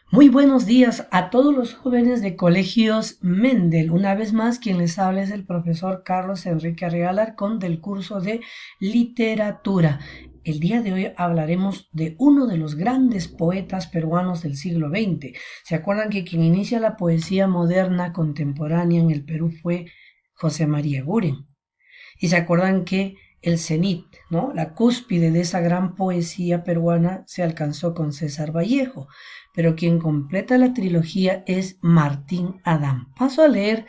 Muy buenos días a todos los jóvenes de Colegios Mendel. Una vez más, quien les habla es el profesor Carlos Enrique Arriaga Alarcón del curso de literatura. El día de hoy hablaremos de uno de los grandes poetas peruanos del siglo XX. ¿Se acuerdan que quien inicia la poesía moderna contemporánea en el Perú fue José María Eguren? Y se acuerdan que el cenit, ¿no? La cúspide de esa gran poesía peruana se alcanzó con César Vallejo, pero quien completa la trilogía es Martín Adán. Paso a leer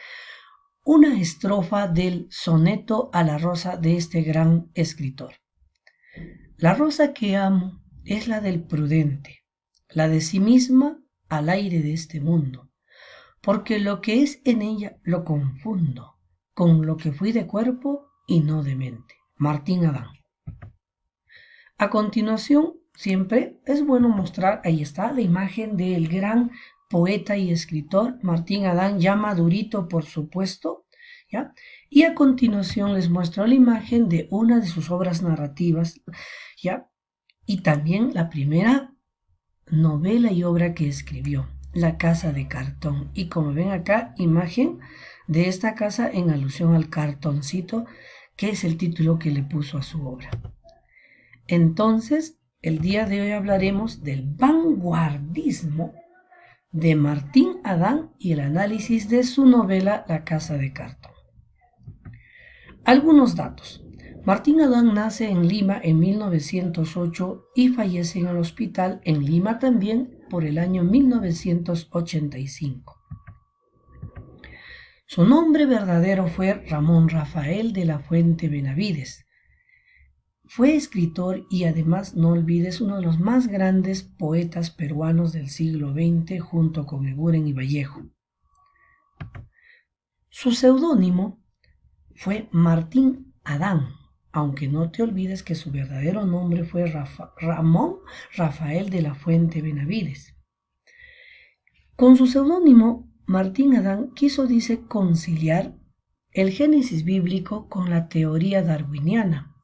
una estrofa del soneto a la rosa de este gran escritor. La rosa que amo es la del prudente, la de sí misma al aire de este mundo, porque lo que es en ella lo confundo con lo que fui de cuerpo y no de mente. Martín Adán. A continuación, siempre es bueno mostrar, ahí está, la imagen del gran poeta y escritor Martín Adán, ya madurito por supuesto, ¿ya? Y a continuación les muestro la imagen de una de sus obras narrativas, ¿ya? Y también la primera novela y obra que escribió, La Casa de Cartón. Y como ven acá, imagen de esta casa en alusión al cartoncito, que es el título que le puso a su obra. Entonces, el día de hoy hablaremos del vanguardismo de Martín Adán y el análisis de su novela La Casa de Cartón. Algunos datos. Martín Adán nace en Lima en 1908 y fallece en el hospital en Lima también por el año 1985. Su nombre verdadero fue Ramón Rafael de la Fuente Benavides. Fue escritor y además, no olvides, uno de los más grandes poetas peruanos del siglo XX junto con Eguren y Vallejo. Su seudónimo fue Martín Adán, aunque no te olvides que su verdadero nombre fue Ramón Rafael de la Fuente Benavides. Con su seudónimo, Martín Adán quiso, dice, conciliar el génesis bíblico con la teoría darwiniana.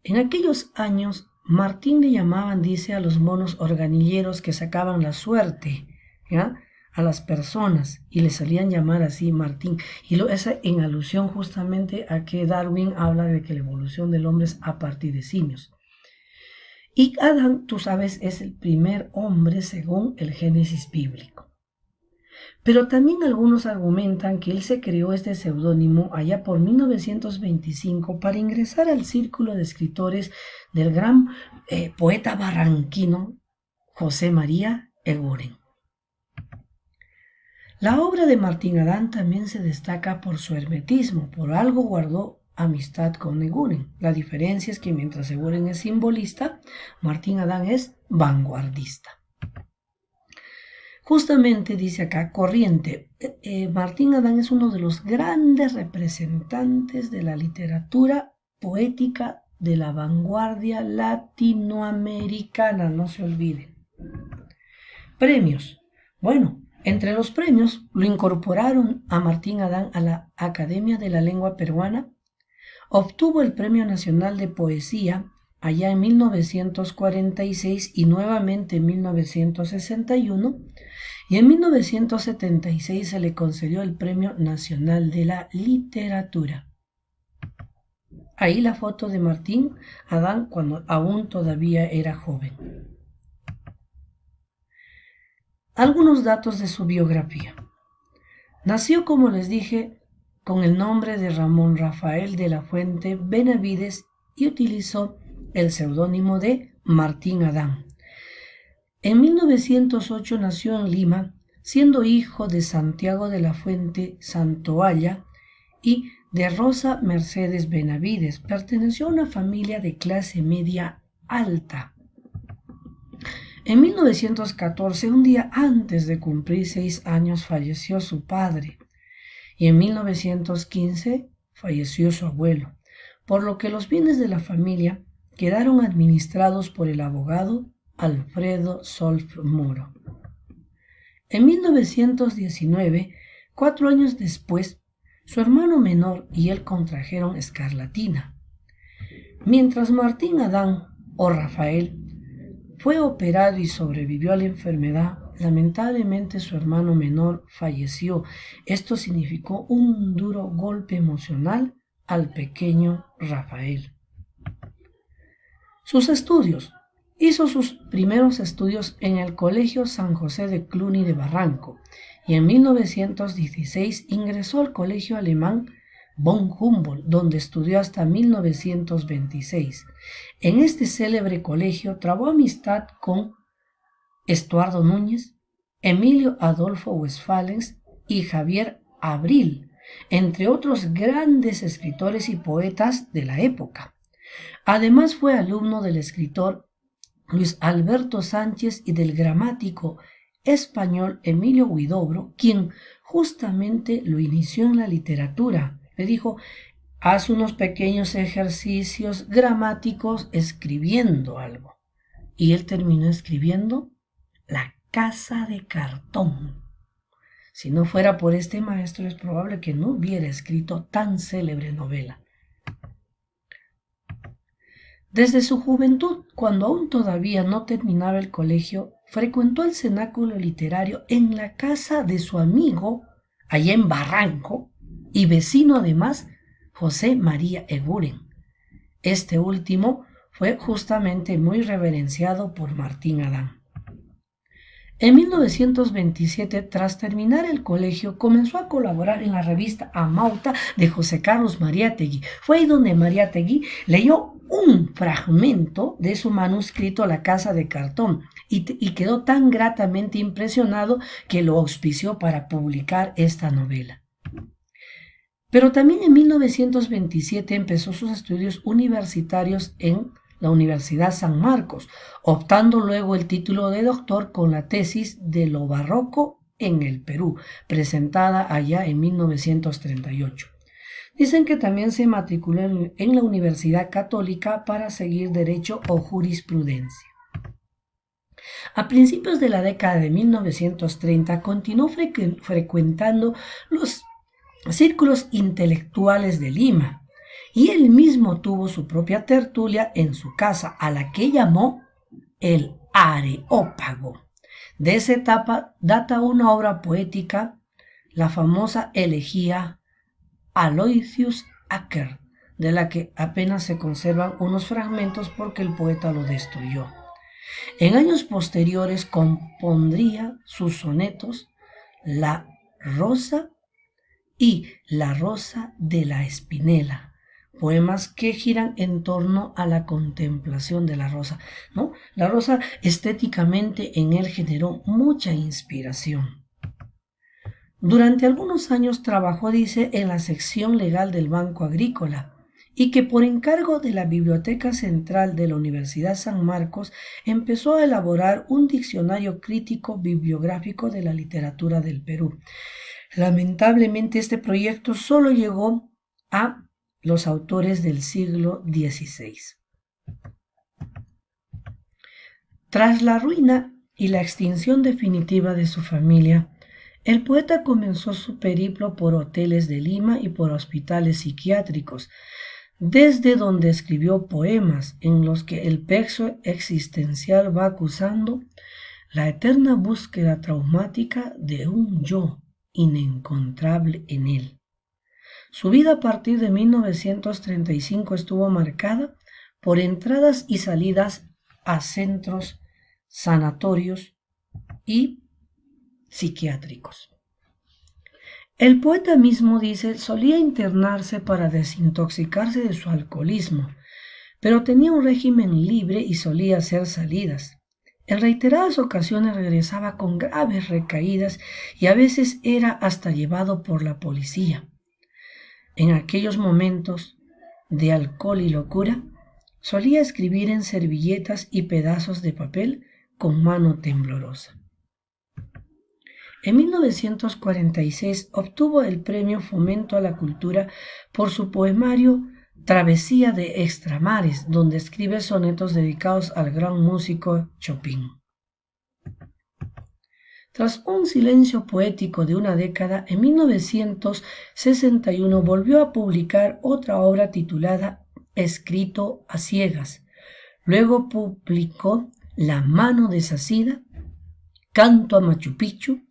En aquellos años, Martín le llamaban, dice, a los monos organilleros que sacaban la suerte, ¿ya?, a las personas, y le solían llamar así Martín. Y es en alusión justamente a que Darwin habla de que la evolución del hombre es a partir de simios. Y Adán, tú sabes, es el primer hombre según el Génesis bíblico. Pero también algunos argumentan que él se creó este seudónimo allá por 1925 para ingresar al círculo de escritores del gran poeta barranquino José María Eguren. La obra de Martín Adán también se destaca por su hermetismo, por algo guardó amistad con Eguren. La diferencia es que mientras Eguren es simbolista, Martín Adán es vanguardista. Justamente dice acá, corriente, Martín Adán es uno de los grandes representantes de la literatura poética de la vanguardia latinoamericana, no se olviden. Premios. Bueno, entre los premios lo incorporaron a Martín Adán a la Academia de la Lengua Peruana, obtuvo el Premio Nacional de Poesía allá en 1946 y nuevamente en 1961, y en 1976 se le concedió el Premio Nacional de la Literatura. Ahí la foto de Martín Adán cuando aún todavía era joven. Algunos datos de su biografía. Nació, como les dije, con el nombre de Ramón Rafael de la Fuente Benavides y utilizó el seudónimo de Martín Adán. En 1908 nació en Lima, siendo hijo de Santiago de la Fuente Santoalla y de Rosa Mercedes Benavides. Perteneció a una familia de clase media alta. En 1914, un día antes de cumplir 6 años, falleció su padre, y en 1915 falleció su abuelo, por lo que los bienes de la familia quedaron administrados por el abogado Alfredo Solf Moro. En 1919, 4 años después, su hermano menor y él contrajeron escarlatina, mientras Martín Adán o Rafael fue operado y sobrevivió a la enfermedad, lamentablemente su hermano menor falleció. Esto significó un duro golpe emocional al pequeño Rafael. Sus estudios. Hizo sus primeros estudios en el Colegio San José de Cluny de Barranco y en 1916 ingresó al Colegio Alemán von Humboldt, donde estudió hasta 1926. En este célebre colegio trabó amistad con Estuardo Núñez, Emilio Adolfo Westphalen y Javier Abril, entre otros grandes escritores y poetas de la época. Además fue alumno del escritor Luis Alberto Sánchez y del gramático español Emilio Huidobro, quien justamente lo inició en la literatura. Le dijo: haz unos pequeños ejercicios gramáticos escribiendo algo. Y él terminó escribiendo La Casa de Cartón. Si no fuera por este maestro, es probable que no hubiera escrito tan célebre novela. Desde su juventud, cuando aún todavía no terminaba el colegio, frecuentó el cenáculo literario en la casa de su amigo, allá en Barranco, y vecino además, José María Eguren. Este último fue justamente muy reverenciado por Martín Adán. En 1927, tras terminar el colegio, comenzó a colaborar en la revista Amauta de José Carlos Mariátegui. Fue ahí donde Mariátegui leyó un fragmento de su manuscrito La Casa de Cartón y quedó tan gratamente impresionado que lo auspició para publicar esta novela. Pero también en 1927 empezó sus estudios universitarios en la Universidad San Marcos, optando luego el título de doctor con la tesis de lo barroco en el Perú, presentada allá en 1938. Dicen que también se matriculó en la Universidad Católica para seguir Derecho o Jurisprudencia. A principios de la década de 1930 continuó frecuentando los círculos intelectuales de Lima, y él mismo tuvo su propia tertulia en su casa, a la que llamó el Areópago. De esa etapa data una obra poética, la famosa elegía Aloysius Acker, de la que apenas se conservan unos fragmentos porque el poeta lo destruyó. En años posteriores compondría sus sonetos La Rosa y La Rosa de la Espinela, poemas que giran en torno a la contemplación de la rosa, ¿no? La rosa estéticamente en él generó mucha inspiración. Durante algunos años trabajó, dice, en la sección legal del Banco Agrícola y que por encargo de la Biblioteca Central de la Universidad San Marcos empezó a elaborar un diccionario crítico bibliográfico de la literatura del Perú. Lamentablemente este proyecto solo llegó a los autores del siglo XVI. Tras la ruina y la extinción definitiva de su familia, el poeta comenzó su periplo por hoteles de Lima y por hospitales psiquiátricos, desde donde escribió poemas en los que el peso existencial va acusando la eterna búsqueda traumática de un yo inencontrable en él. Su vida a partir de 1935 estuvo marcada por entradas y salidas a centros sanatorios y psiquiátricos. El poeta mismo dice, solía internarse para desintoxicarse de su alcoholismo, pero tenía un régimen libre y solía hacer salidas. En reiteradas ocasiones regresaba con graves recaídas y a veces era hasta llevado por la policía. En aquellos momentos de alcohol y locura, solía escribir en servilletas y pedazos de papel con mano temblorosa. En 1946 obtuvo el premio Fomento a la Cultura por su poemario Travesía de Extramares, donde escribe sonetos dedicados al gran músico Chopin. Tras un silencio poético de una década, en 1961 volvió a publicar otra obra titulada Escrito a ciegas. Luego publicó La mano desasida, Canto a Machu Picchu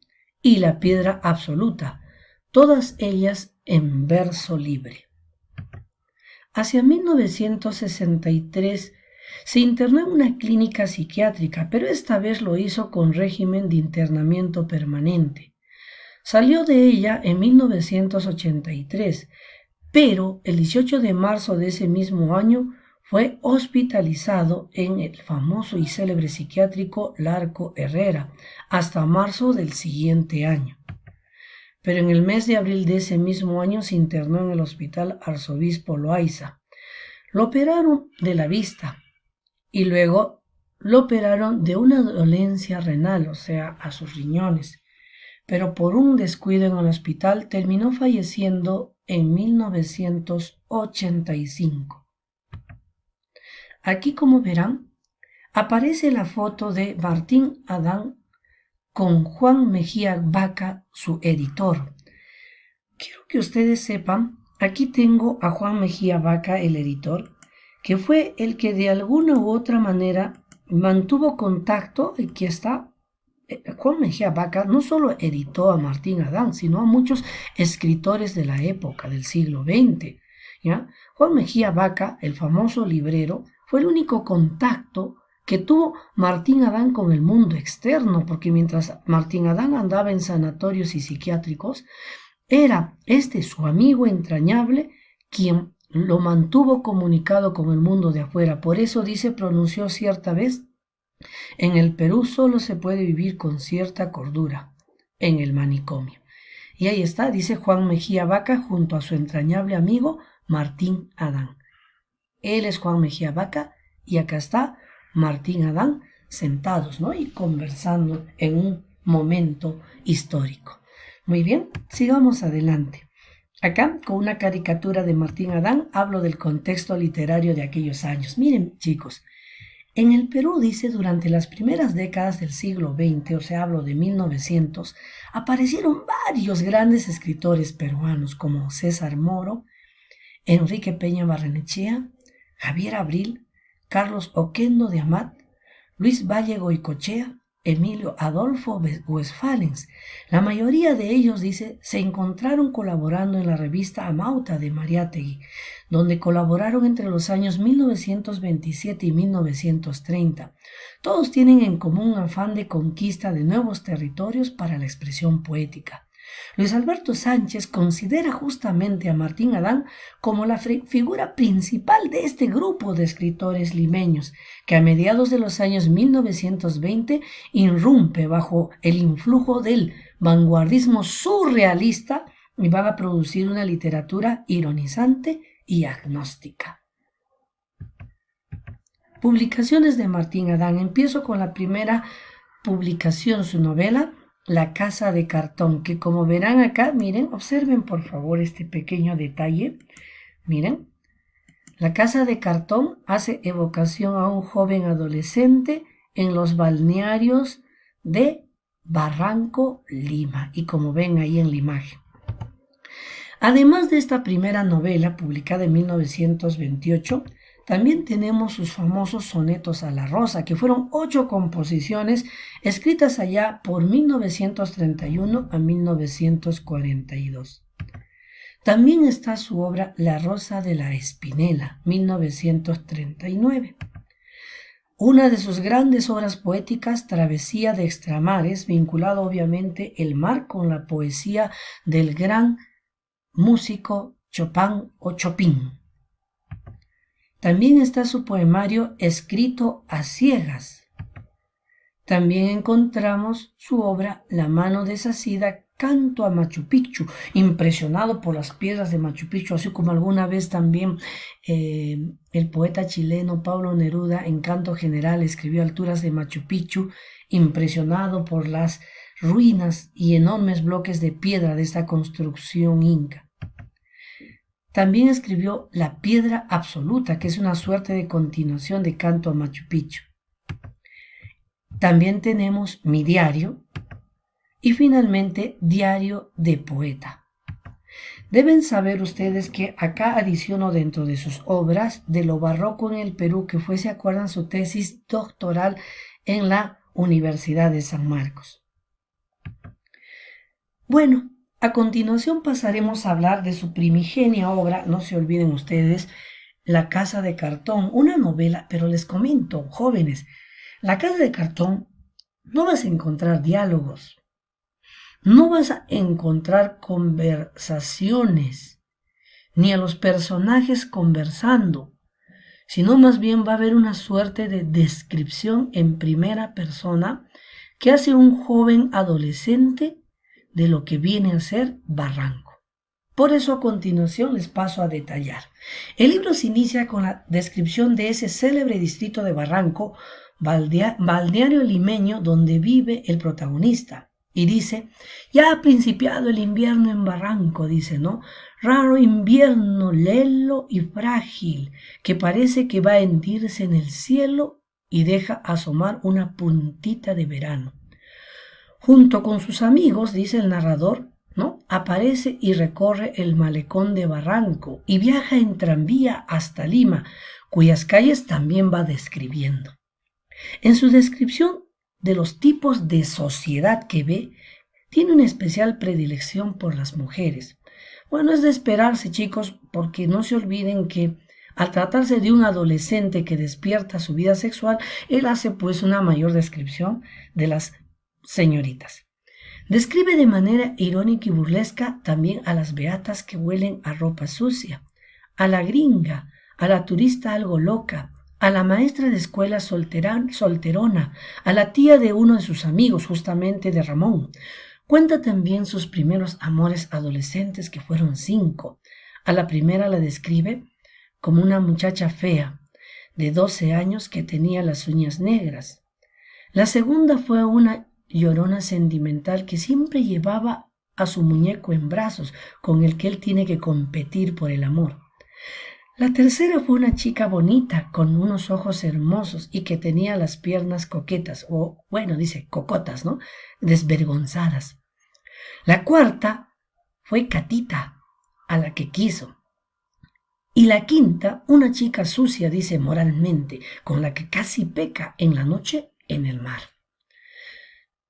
y La piedra absoluta, todas ellas en verso libre. Hacia 1963 se internó en una clínica psiquiátrica, pero esta vez lo hizo con régimen de internamiento permanente. Salió de ella en 1983, pero el 18 de marzo de ese mismo año fue hospitalizado en el famoso y célebre psiquiátrico Larco Herrera hasta marzo del siguiente año. Pero en el mes de abril de ese mismo año se internó en el Hospital Arzobispo Loaiza. Lo operaron de la vista y luego lo operaron de una dolencia renal, o sea, a sus riñones. Pero por un descuido en el hospital terminó falleciendo en 1985. Aquí, como verán, aparece la foto de Martín Adán con Juan Mejía Vaca, su editor. Quiero que ustedes sepan, aquí tengo a Juan Mejía Vaca, el editor, que fue el que de alguna u otra manera mantuvo contacto y que está... Juan Mejía Vaca no solo editó a Martín Adán, sino a muchos escritores de la época del siglo XX. ¿Ya? Juan Mejía Vaca, el famoso librero, fue el único contacto que tuvo Martín Adán con el mundo externo, porque mientras Martín Adán andaba en sanatorios y psiquiátricos, era su amigo entrañable quien lo mantuvo comunicado con el mundo de afuera. Por eso pronunció cierta vez: en el Perú solo se puede vivir con cierta cordura, en el manicomio. Y ahí está, dice Juan Mejía Vaca junto a su entrañable amigo Martín Adán. Él es Juan Mejía Vaca y acá está Martín Adán sentados, ¿no? Y conversando en un momento histórico. Muy bien, sigamos adelante. Acá, con una caricatura de Martín Adán, hablo del contexto literario de aquellos años. Miren, chicos, en el Perú, durante las primeras décadas del siglo XX, o sea, hablo de 1900, aparecieron varios grandes escritores peruanos como César Moro, Enrique Peña Barrenechea, Javier Abril, Carlos Oquendo de Amat, Luis Valle Goicoechea, Emilio Adolfo Westphalen. La mayoría de ellos, se encontraron colaborando en la revista Amauta de Mariátegui, donde colaboraron entre los años 1927 y 1930. Todos tienen en común un afán de conquista de nuevos territorios para la expresión poética. Luis Alberto Sánchez considera justamente a Martín Adán como la figura principal de este grupo de escritores limeños, que a mediados de los años 1920 irrumpe bajo el influjo del vanguardismo surrealista y van a producir una literatura ironizante y agnóstica. Publicaciones de Martín Adán. Empiezo con la primera publicación, su novela La casa de cartón, que como verán acá, miren, observen por favor este pequeño detalle. Miren, La casa de cartón hace evocación a un joven adolescente en los balnearios de Barranco, Lima, y como ven ahí en la imagen. Además de esta primera novela, publicada en 1928, también tenemos sus famosos sonetos a la rosa, que fueron 8 composiciones escritas allá por 1931 a 1942. También está su obra La rosa de la espinela, 1939. Una de sus grandes obras poéticas, Travesía de extramares, vinculado obviamente el mar con la poesía del gran músico Chopin o Chopin. También está su poemario Escrito a ciegas. También encontramos su obra La mano desasida, Canto a Machu Picchu, impresionado por las piedras de Machu Picchu, así como alguna vez también el poeta chileno Pablo Neruda en Canto General escribió Alturas de Machu Picchu, impresionado por las ruinas y enormes bloques de piedra de esta construcción inca. También escribió La piedra absoluta, que es una suerte de continuación de Canto a Machu Picchu. También tenemos Mi diario y finalmente Diario de poeta. Deben saber ustedes que acá adiciono dentro de sus obras de lo barroco en el Perú, que fue, ¿se acuerdan?, su tesis doctoral en la Universidad de San Marcos. Bueno, a continuación pasaremos a hablar de su primigenia obra, no se olviden ustedes, La Casa de Cartón, una novela, pero les comento, jóvenes, La Casa de Cartón no vas a encontrar diálogos, no vas a encontrar conversaciones, ni a los personajes conversando, sino más bien va a haber una suerte de descripción en primera persona que hace un joven adolescente de lo que viene a ser Barranco. Por eso a continuación les paso a detallar. El libro se inicia con la descripción de ese célebre distrito de Barranco, balneario limeño donde vive el protagonista. Y dice, ya ha principiado el invierno en Barranco, dice, ¿no? Raro invierno, lelo y frágil, que parece que va a hendirse en el cielo y deja asomar una puntita de verano. Junto con sus amigos, dice el narrador, ¿no? Aparece y recorre el malecón de Barranco y viaja en tranvía hasta Lima, cuyas calles también va describiendo. En su descripción de los tipos de sociedad que ve, tiene una especial predilección por las mujeres. Bueno, es de esperarse, chicos, porque no se olviden que al tratarse de un adolescente que despierta su vida sexual, él hace pues una mayor descripción de las señoritas. Describe de manera irónica y burlesca también a las beatas que huelen a ropa sucia, a la gringa, a la turista algo loca, a la maestra de escuela solterona, a la tía de uno de sus amigos, justamente de Ramón. Cuenta también sus primeros amores adolescentes, que fueron 5. A la primera la describe como una muchacha fea, de 12 años que tenía las uñas negras. La segunda fue una llorona sentimental que siempre llevaba a su muñeco en brazos, con el que él tiene que competir por el amor. La tercera fue una chica bonita, con unos ojos hermosos y que tenía las piernas coquetas, o bueno, dice cocotas, ¿no? Desvergonzadas. La cuarta fue Catita, a la que quiso. Y la quinta, una chica sucia, dice moralmente, con la que casi peca en la noche en el mar.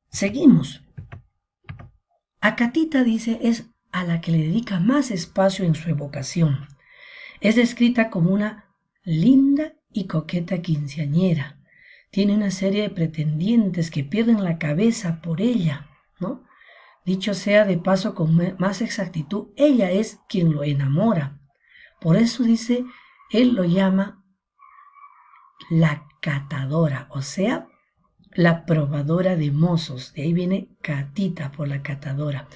Seguimos. A Catita, dice, es a la que le dedica más espacio en su evocación. Es descrita como una linda y coqueta quinceañera. Tiene una serie de pretendientes que pierden la cabeza por ella, ¿no? Dicho sea de paso con más exactitud, ella es quien lo enamora. Por eso dice, él lo llama la catadora, o sea, la probadora de mozos. De ahí viene Catita, por la catadora.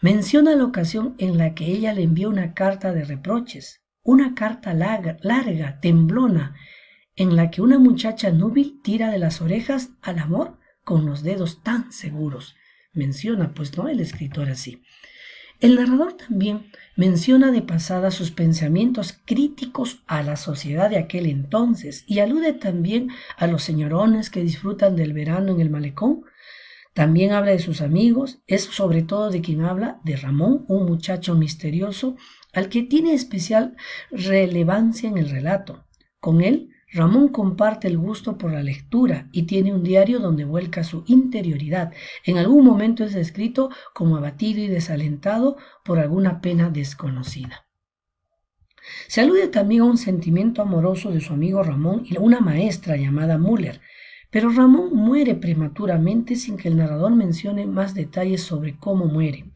Menciona la ocasión en la que ella le envió una carta de reproches, una carta larga, temblona, en la que una muchacha núbil tira de las orejas al amor con los dedos tan seguros. Menciona, pues, ¿no? El escritor así. El narrador también menciona de pasada sus pensamientos críticos a la sociedad de aquel entonces y alude también a los señorones que disfrutan del verano en el malecón. También habla de sus amigos, es sobre todo de quien habla, de Ramón, un muchacho misterioso al que tiene especial relevancia en el relato. Con él, Ramón comparte el gusto por la lectura y tiene un diario donde vuelca su interioridad. En algún momento es descrito como abatido y desalentado por alguna pena desconocida. Se alude también a un sentimiento amoroso de su amigo Ramón y una maestra llamada Müller, pero Ramón muere prematuramente sin que el narrador mencione más detalles sobre cómo muere.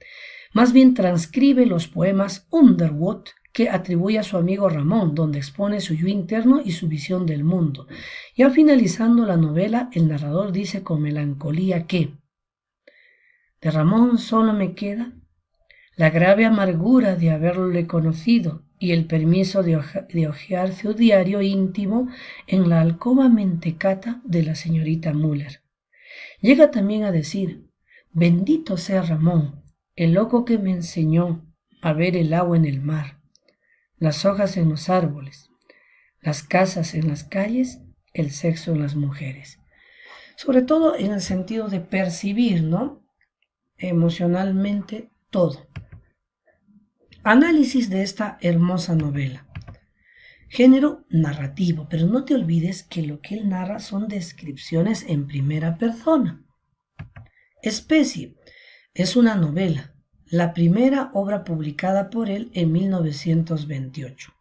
Más bien transcribe los poemas Underwood que atribuye a su amigo Ramón, donde expone su yo interno y su visión del mundo. Ya finalizando la novela, el narrador dice con melancolía que de Ramón solo me queda la grave amargura de haberle conocido y el permiso de hojear su diario íntimo en la alcoba mentecata de la señorita Müller. Llega también a decir, bendito sea Ramón, el loco que me enseñó a ver el agua en el mar, las hojas en los árboles, las casas en las calles, el sexo en las mujeres. Sobre todo en el sentido de percibir, ¿no? Emocionalmente todo. Análisis de esta hermosa novela. Género narrativo, pero no te olvides que lo que él narra son descripciones en primera persona. Especie, es una novela, la primera obra publicada por él en 1928.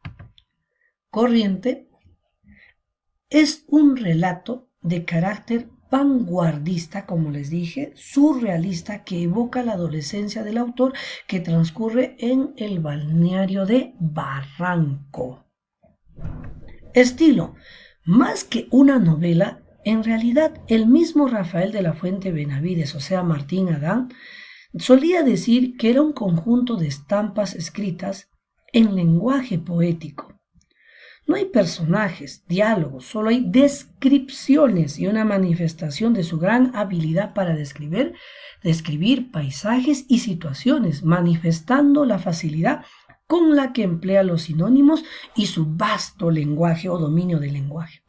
Corriente, es un relato de carácter vanguardista, como les dije, surrealista, que evoca la adolescencia del autor, que transcurre en el balneario de Barranco. Estilo, más que una novela, en realidad el mismo Rafael de la Fuente Benavides, o sea, Martín Adán, solía decir que era un conjunto de estampas escritas en lenguaje poético. No hay personajes, diálogos, solo hay descripciones y una manifestación de su gran habilidad para describir paisajes y situaciones, manifestando la facilidad con la que emplea los sinónimos y su vasto lenguaje o dominio del lenguaje.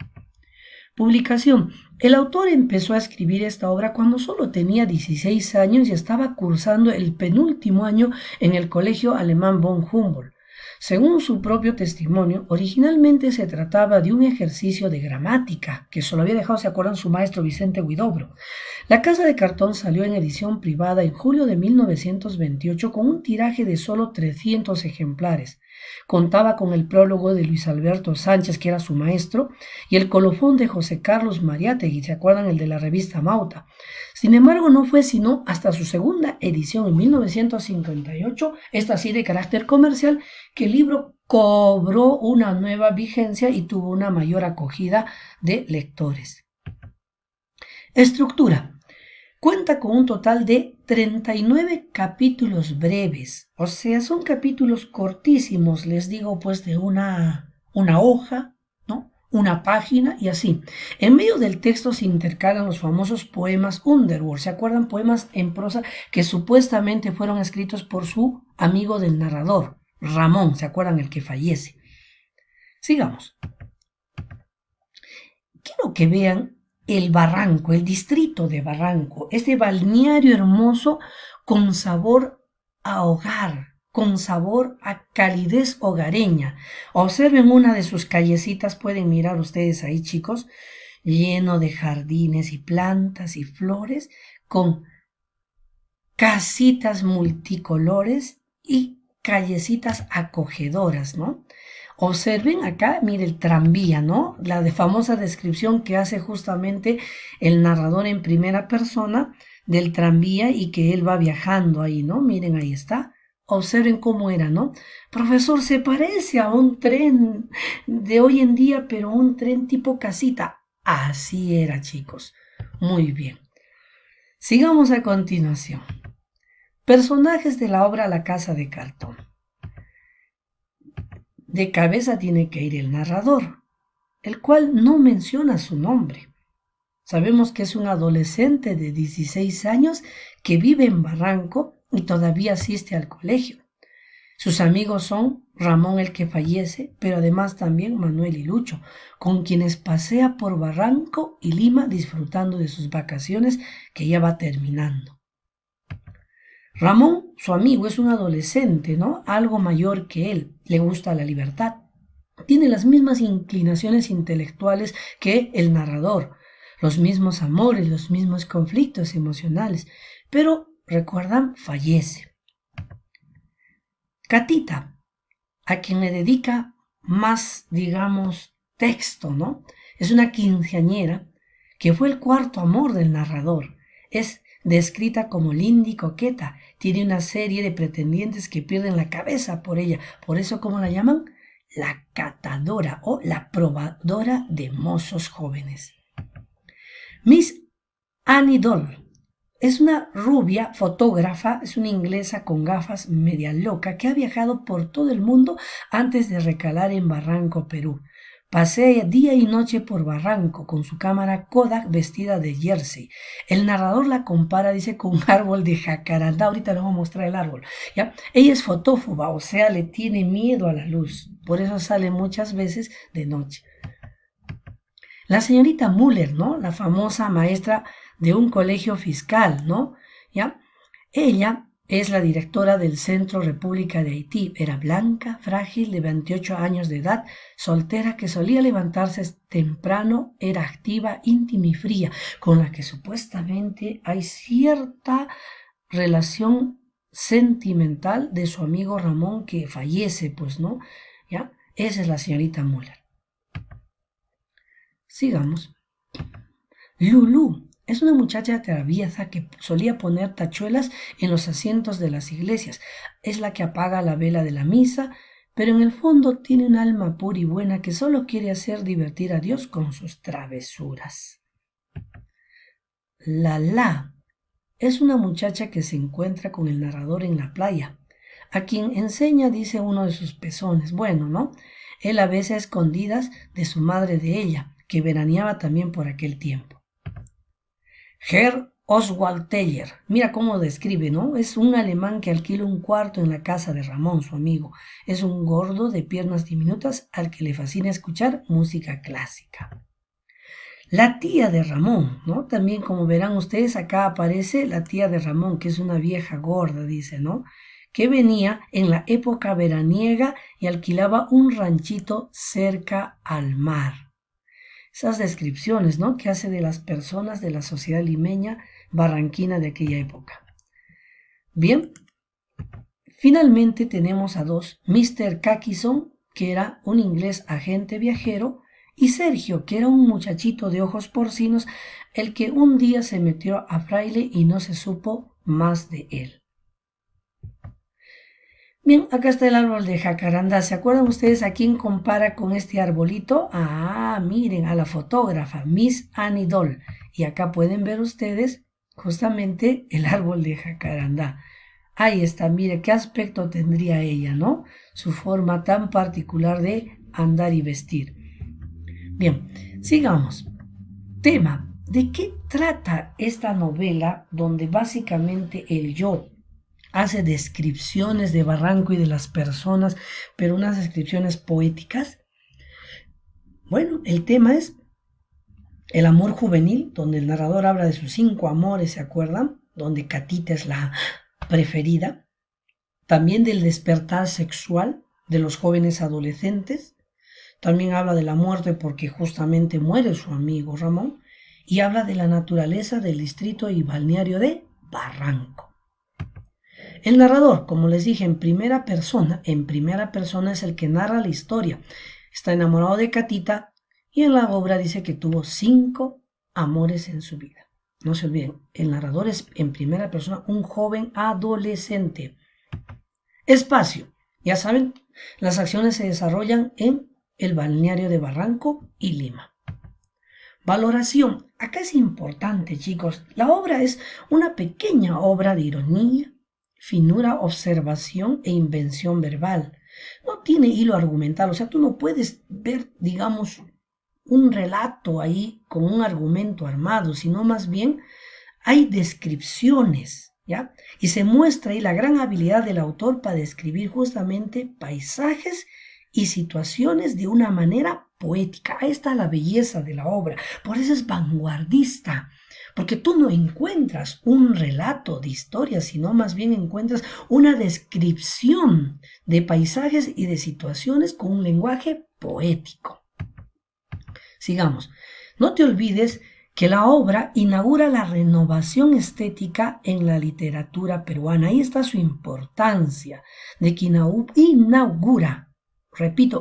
Publicación. El autor empezó a escribir esta obra cuando solo tenía 16 años y estaba cursando el penúltimo año en el colegio alemán von Humboldt. Según su propio testimonio, originalmente se trataba de un ejercicio de gramática, que solo había dejado, se acuerdan, su maestro Vicente Huidobro. La Casa de Cartón salió en edición privada en julio de 1928 con un tiraje de solo 300 ejemplares. Contaba con el prólogo de Luis Alberto Sánchez, que era su maestro, y el colofón de José Carlos Mariátegui, ¿se acuerdan? El de la revista Mauta. Sin embargo, no fue sino hasta su segunda edición en 1958, esta sí de carácter comercial, que el libro cobró una nueva vigencia y tuvo una mayor acogida de lectores. Estructura. Cuenta con un total de 39 capítulos breves, o sea, son capítulos cortísimos, les digo, pues de una hoja, ¿no? Una página y así. En medio del texto se intercalan los famosos poemas Underworld, ¿se acuerdan? Poemas en prosa que supuestamente fueron escritos por su amigo del narrador, Ramón, ¿se acuerdan? El que fallece. Sigamos. Quiero que vean el Barranco, el distrito de Barranco, este balneario hermoso con sabor a hogar, con sabor a calidez hogareña. Observen una de sus callecitas, pueden mirar ustedes ahí, chicos, lleno de jardines y plantas y flores, con casitas multicolores y callecitas acogedoras, ¿no? Observen acá, mire el tranvía, ¿no? La famosa descripción que hace justamente el narrador en primera persona del tranvía y que él va viajando ahí, ¿no? Miren, ahí está. Observen cómo era, ¿no? Profesor, se parece a un tren de hoy en día, pero un tren tipo casita. Así era, chicos. Muy bien. Sigamos a continuación. Personajes de la obra La Casa de Cartón. De cabeza tiene que ir el narrador, el cual no menciona su nombre. Sabemos que es un adolescente de 16 años que vive en Barranco y todavía asiste al colegio. Sus amigos son Ramón el que fallece, pero además también Manuel y Lucho, con quienes pasea por Barranco y Lima disfrutando de sus vacaciones que ya va terminando. Ramón, su amigo, es un adolescente, ¿no? Algo mayor que él, le gusta la libertad. Tiene las mismas inclinaciones intelectuales que el narrador, los mismos amores, los mismos conflictos emocionales, pero, recuerdan, fallece. Catita, a quien le dedica más, digamos, texto, ¿no? Es una quinceañera que fue el cuarto amor del narrador. Es descrita como linda y coqueta. Tiene una serie de pretendientes que pierden la cabeza por ella. Por eso, ¿cómo la llaman? La catadora o la probadora de mozos jóvenes. Miss Annie Doll es una rubia fotógrafa, es una inglesa con gafas media loca que ha viajado por todo el mundo antes de recalar en Barranco, Perú. Pasea día y noche por Barranco con su cámara Kodak vestida de jersey. El narrador la compara, dice, con un árbol de jacarandá. Ahorita les voy a mostrar el árbol, ¿ya? Ella es fotófoba, o sea, le tiene miedo a la luz. Por eso sale muchas veces de noche. La señorita Müller, ¿no? La famosa maestra de un colegio fiscal, ¿no? ¿Ya? Ella Es la directora del Centro República de Haití. Era blanca, frágil, de 28 años de edad, soltera, que solía levantarse temprano, era activa, íntima y fría, con la que supuestamente hay cierta relación sentimental de su amigo Ramón, que fallece, pues, ¿no? ¿Ya? Esa es la señorita Müller. Sigamos. Lulú es una muchacha traviesa que solía poner tachuelas en los asientos de las iglesias. Es la que apaga la vela de la misa, pero en el fondo tiene un alma pura y buena que solo quiere hacer divertir a Dios con sus travesuras. La es una muchacha que se encuentra con el narrador en la playa, a quien enseña, dice, uno de sus pezones. Bueno, ¿no? Él a veces a escondidas de su madre de ella, que veraneaba también por aquel tiempo. Herr Oswald Teller, mira cómo describe, ¿no? Es un alemán que alquila un cuarto en la casa de Ramón, su amigo. Es un gordo de piernas diminutas al que le fascina escuchar música clásica. La tía de Ramón, ¿no? También, como verán ustedes, acá aparece la tía de Ramón, que es una vieja gorda, dice, ¿no? Que venía en la época veraniega y alquilaba un ranchito cerca al mar. Esas descripciones, ¿no?, que hace de las personas de la sociedad limeña barranquina de aquella época. Bien, finalmente tenemos a dos, Mr. Kakison, que era un inglés agente viajero, y Sergio, que era un muchachito de ojos porcinos, el que un día se metió a fraile y no se supo más de él. Bien, acá está el árbol de jacarandá. ¿Se acuerdan ustedes a quién compara con este arbolito? Ah, miren, a la fotógrafa, Miss Annie Doll. Y acá pueden ver ustedes justamente el árbol de jacarandá. Ahí está, mire qué aspecto tendría ella, ¿no? Su forma tan particular de andar y vestir. Bien, sigamos. Tema, ¿de qué trata esta novela donde básicamente el yo hace descripciones de Barranco y de las personas, pero unas descripciones poéticas? Bueno, el tema es el amor juvenil, donde el narrador habla de sus 5 amores, ¿se acuerdan? Donde Catita es la preferida. También del despertar sexual de los jóvenes adolescentes. También habla de la muerte porque justamente muere su amigo Ramón. Y habla de la naturaleza del distrito y balneario de Barranco. El narrador, como les dije, en primera persona es el que narra la historia. Está enamorado de Catita y en la obra dice que tuvo 5 amores en su vida. No se olviden, el narrador es en primera persona un joven adolescente. Espacio, ya saben, las acciones se desarrollan en el balneario de Barranco y Lima. Valoración, acá es importante, chicos, la obra es una pequeña obra de ironía, finura, observación e invención verbal. No tiene hilo argumental, o sea, tú no puedes ver, digamos, un relato ahí con un argumento armado, sino más bien hay descripciones, ¿ya? Y se muestra ahí la gran habilidad del autor para describir justamente paisajes y situaciones de una manera poética. Ahí está la belleza de la obra, por eso es vanguardista. Porque tú no encuentras un relato de historia, sino más bien encuentras una descripción de paisajes y de situaciones con un lenguaje poético. Sigamos. No te olvides que la obra inaugura la renovación estética en la literatura peruana. Ahí está su importancia de que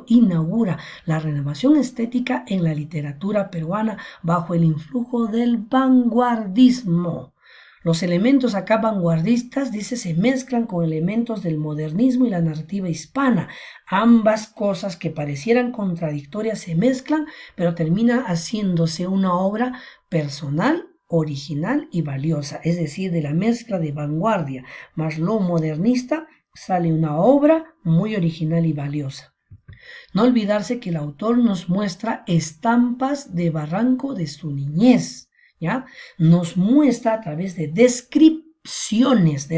inaugura la renovación estética en la literatura peruana bajo el influjo del vanguardismo. Los elementos acá vanguardistas, dice, se mezclan con elementos del modernismo y la narrativa hispana. Ambas cosas que parecieran contradictorias se mezclan, pero termina haciéndose una obra personal, original y valiosa. Es decir, de la mezcla de vanguardia más lo modernista sale una obra muy original y valiosa. No olvidarse que el autor nos muestra estampas de Barranco de su niñez, ¿ya? Nos muestra a través de descripciones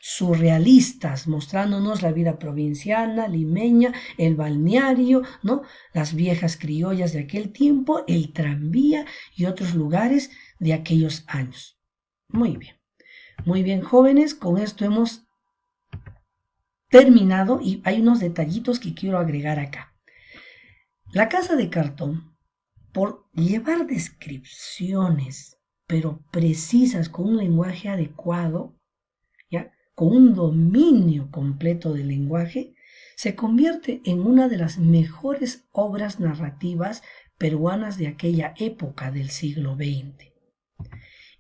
surrealistas, mostrándonos la vida provinciana, limeña, el balneario, ¿no? Las viejas criollas de aquel tiempo, el tranvía y otros lugares de aquellos años. Muy bien. Muy bien, jóvenes, con esto hemos terminado y hay unos detallitos que quiero agregar acá. La casa de cartón, por llevar descripciones, pero precisas, con un lenguaje adecuado, ¿ya? Con un dominio completo del lenguaje, se convierte en una de las mejores obras narrativas peruanas de aquella época del siglo XX.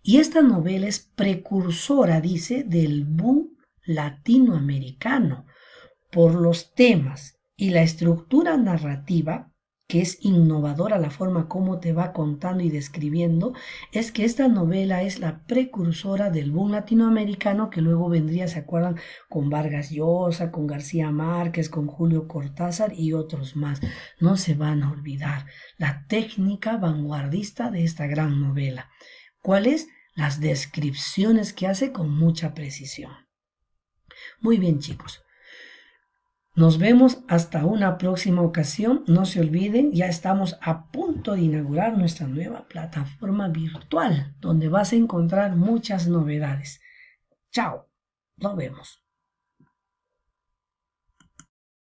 Y esta novela es precursora, dice, del boom latinoamericano por los temas y la estructura narrativa, que es innovadora la forma como te va contando y describiendo. Es que esta novela es la precursora del boom latinoamericano que luego vendría, ¿se acuerdan? Con Vargas Llosa, con García Márquez, con Julio Cortázar y otros más. No se van a olvidar la técnica vanguardista de esta gran novela. ¿Cuál es? Las descripciones que hace con mucha precisión. Muy bien, chicos. Nos vemos hasta una próxima ocasión. No se olviden, ya estamos a punto de inaugurar nuestra nueva plataforma virtual, donde vas a encontrar muchas novedades. Chao, nos vemos.